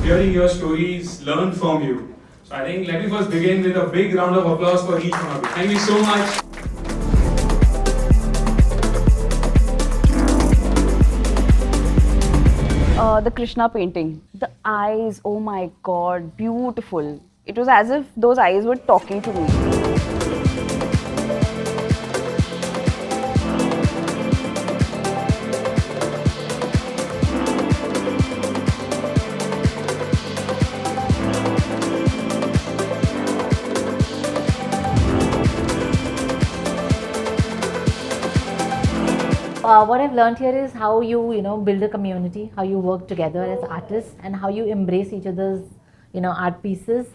hearing your stories, learn from you. So I think let me first begin with a big round of applause for each one of you. Thank you so much. The Krishna painting. The eyes, oh my god, beautiful. It was as if those eyes were talking to me. What I've learned here is how you build a community, how you work together as artists, and how you embrace each other's art pieces.